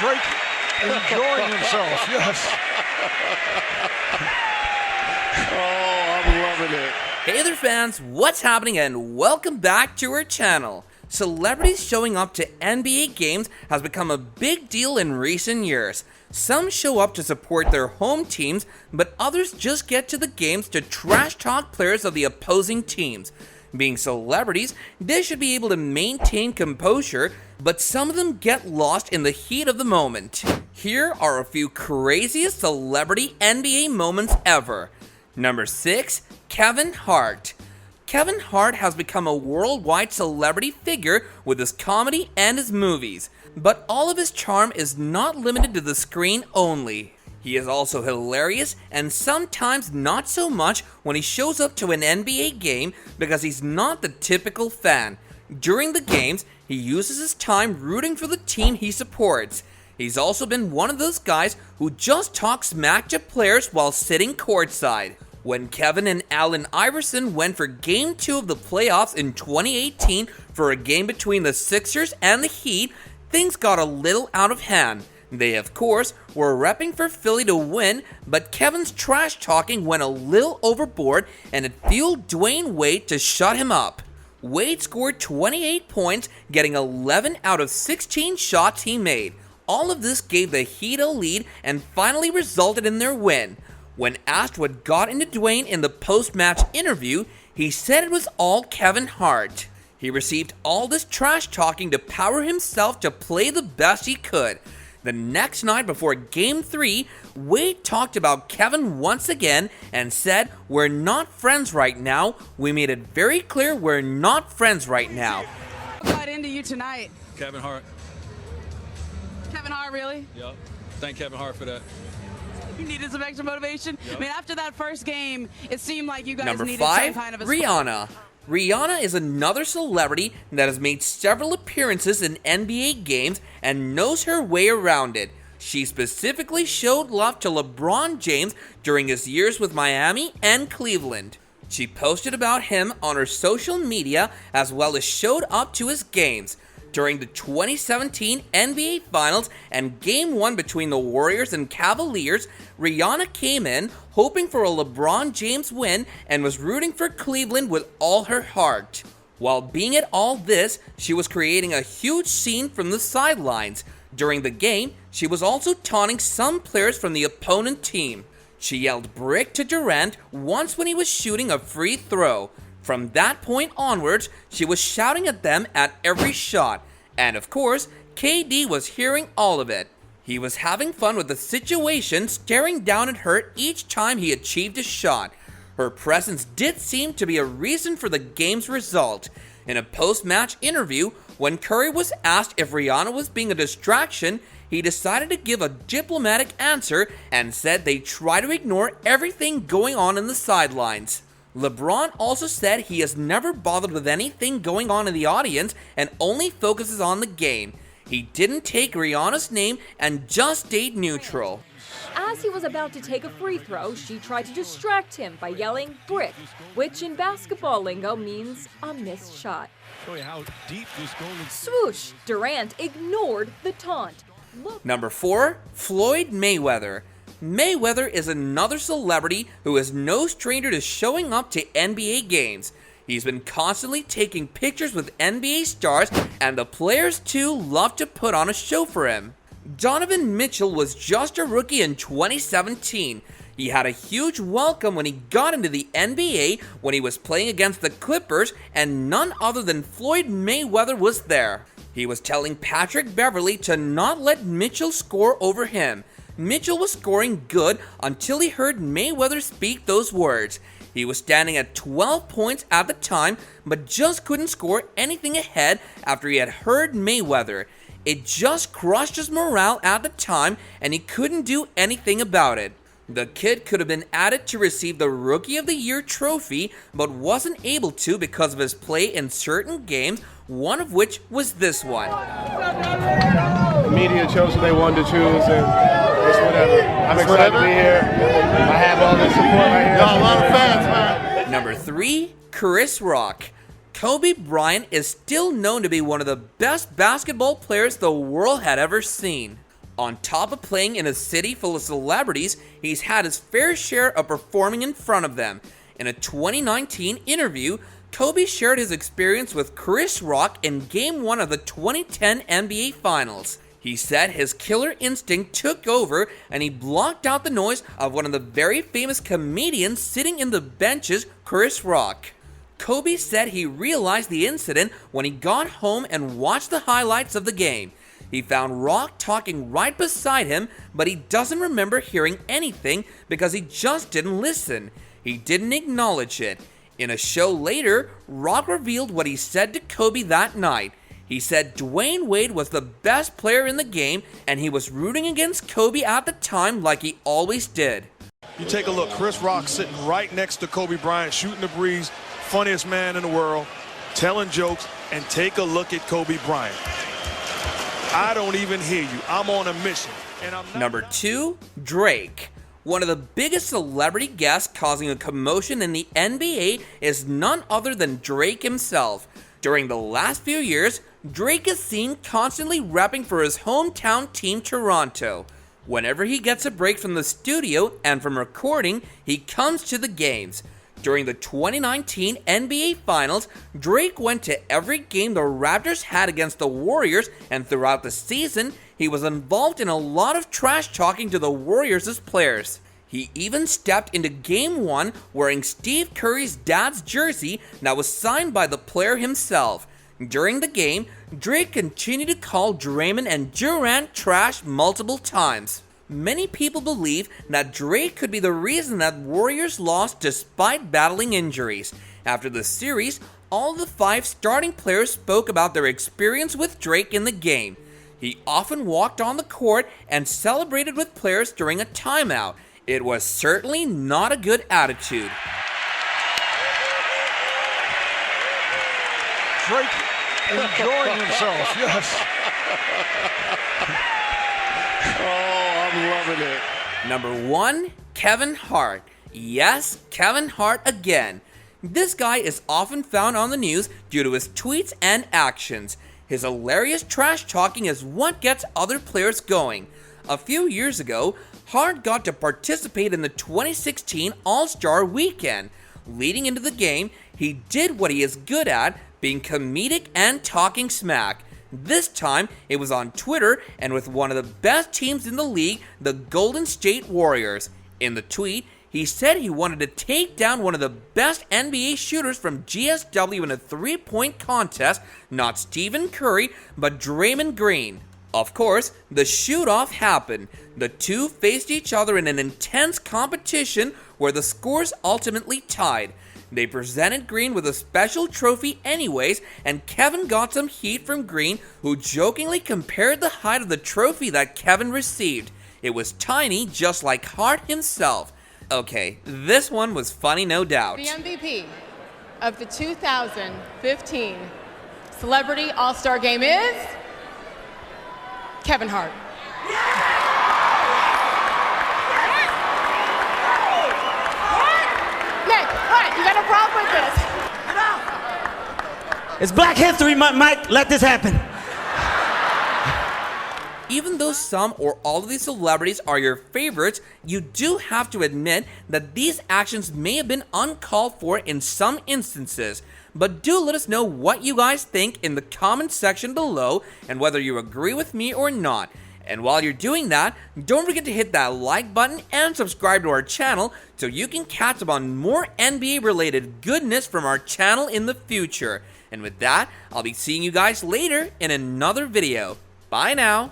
Drake enjoying himself, yes. Oh, I'm loving it. Hey there fans, what's happening and welcome back to our channel. Celebrities showing up to NBA games has become a big deal in recent years. Some show up to support their home teams, but others just get to the games to trash talk players of the opposing teams. Being celebrities, they should be able to maintain composure, but some of them get lost in the heat of the moment. Here are a few craziest celebrity NBA moments ever. Number 6, Kevin Hart. Kevin Hart has become a worldwide celebrity figure with his comedy and his movies, but all of his charm is not limited to the screen only. He is also hilarious and sometimes not so much when he shows up to an NBA game because he's not the typical fan. During the games, he uses his time rooting for the team he supports. He's also been one of those guys who just talks smack to players while sitting courtside. When Kevin and Allen Iverson went for Game 2 of the playoffs in 2018 for a game between the Sixers and the Heat, things got a little out of hand. They, of course, were repping for Philly to win, but Kevin's trash talking went a little overboard and it fueled Dwayne Wade to shut him up. Wade scored 28 points, getting 11 out of 16 shots he made. All of this gave the Heat a lead and finally resulted in their win. When asked what got into Dwayne in the post-match interview, he said it was all Kevin Hart. He received all this trash talking to power himself to play the best he could. The next night before Game 3, Wade talked about Kevin once again and said, "We're not friends right now. We made it very clear we're not friends right now." What got into you tonight? Kevin Hart. Kevin Hart, really? Yep. Thank Kevin Hart for that. You needed some extra motivation? Yep. I mean, after that first game, it seemed like you guys Number needed 5, some kind of a Rihanna. Rihanna is another celebrity that has made several appearances in NBA games and knows her way around it. She specifically showed love to LeBron James during his years with Miami and Cleveland. She posted about him on her social media as well as showed up to his games. During the 2017 NBA Finals and Game 1 between the Warriors and Cavaliers, Rihanna came in hoping for a LeBron James win and was rooting for Cleveland with all her heart. While being at all this, she was creating a huge scene from the sidelines. During the game, she was also taunting some players from the opponent team. She yelled "brick" to Durant once when he was shooting a free throw. From that point onwards, she was shouting at them at every shot. And of course, KD was hearing all of it. He was having fun with the situation, staring down at her each time he achieved a shot. Her presence did seem to be a reason for the game's result. In a post-match interview, when Curry was asked if Rihanna was being a distraction, he decided to give a diplomatic answer and said they try to ignore everything going on in the sidelines. LeBron also said he has never bothered with anything going on in the audience and only focuses on the game. He didn't take Rihanna's name and just stayed neutral. As he was about to take a free throw, she tried to distract him by yelling "brick," which in basketball lingo means a missed shot. Swoosh! Durant ignored the taunt. Look. Number 4, Floyd Mayweather. Mayweather is another celebrity who is no stranger to showing up to NBA games. He's been constantly taking pictures with NBA stars, and the players too love to put on a show for him. Donovan Mitchell was just a rookie in 2017. He had a huge welcome when he got into the NBA when he was playing against the Clippers, and none other than Floyd Mayweather was there. He was telling Patrick Beverley to not let Mitchell score over him. Mitchell was scoring good until he heard Mayweather speak those words. He was standing at 12 points at the time, but just couldn't score anything ahead after he had heard Mayweather. It just crushed his morale at the time, and he couldn't do anything about it. The kid could have been added to receive the Rookie of the Year trophy, but wasn't able to because of his play in certain games, one of which was this one. The media chose who they wanted to choose, and it's whatever. I'm excited to be here. I have all this support right here. Y'all, a lot of fans, man. Number 3, Chris Rock. Kobe Bryant is still known to be one of the best basketball players the world had ever seen. On top of playing in a city full of celebrities, he's had his fair share of performing in front of them. In a 2019 interview, Kobe shared his experience with Chris Rock in Game 1 of the 2010 NBA Finals. He said his killer instinct took over and he blocked out the noise of one of the very famous comedians sitting in the benches, Chris Rock. Kobe said he realized the incident when he got home and watched the highlights of the game. He found Rock talking right beside him, but he doesn't remember hearing anything because he just didn't listen. He didn't acknowledge it. In a show later, Rock revealed what he said to Kobe that night. He said Dwayne Wade was the best player in the game and he was rooting against Kobe at the time like he always did. You take a look, Chris Rock sitting right next to Kobe Bryant, shooting the breeze, funniest man in the world, telling jokes, and take a look at Kobe Bryant. I don't even hear you. I'm on a mission. And I'm not. Number 2, Drake. One of the biggest celebrity guests causing a commotion in the NBA is none other than Drake himself. During the last few years, Drake is seen constantly repping for his hometown team Toronto. Whenever he gets a break from the studio and from recording, he comes to the games. During the 2019 NBA Finals, Drake went to every game the Raptors had against the Warriors, and throughout the season, he was involved in a lot of trash talking to the Warriors' players. He even stepped into Game 1 wearing Steve Curry's dad's jersey that was signed by the player himself. During the game, Drake continued to call Draymond and Durant trash multiple times. Many people believe that Drake could be the reason that Warriors lost despite battling injuries. After the series, all the 5 starting players spoke about their experience with Drake in the game. He often walked on the court and celebrated with players during a timeout. It was certainly not a good attitude. Drake enjoying himself, yes. Oh, I'm loving it. Number 1, Kevin Hart. Yes, Kevin Hart again. This guy is often found on the news due to his tweets and actions. His hilarious trash talking is what gets other players going. A few years ago, Hart got to participate in the 2016 All-Star Weekend. Leading into the game, he did what he is good at, being comedic and talking smack. This time, it was on Twitter and with one of the best teams in the league, the Golden State Warriors. In the tweet, he said he wanted to take down one of the best NBA shooters from GSW in a three-point contest, not Stephen Curry, but Draymond Green. Of course, the shoot-off happened. The two faced each other in an intense competition where the scores ultimately tied. They presented Green with a special trophy anyways, and Kevin got some heat from Green, who jokingly compared the height of the trophy that Kevin received. It was tiny, just like Hart himself. Okay, this one was funny, no doubt. The MVP of the 2015 Celebrity All-Star Game is Kevin Hart. Nick, what? You got a problem with this? It's Black History Month, Mike. Let this happen. Even though some or all of these celebrities are your favorites, you do have to admit that these actions may have been uncalled for in some instances. But do let us know what you guys think in the comment section below and whether you agree with me or not. And while you're doing that, don't forget to hit that like button and subscribe to our channel so you can catch up on more NBA related goodness from our channel in the future. And with that, I'll be seeing you guys later in another video. Bye now.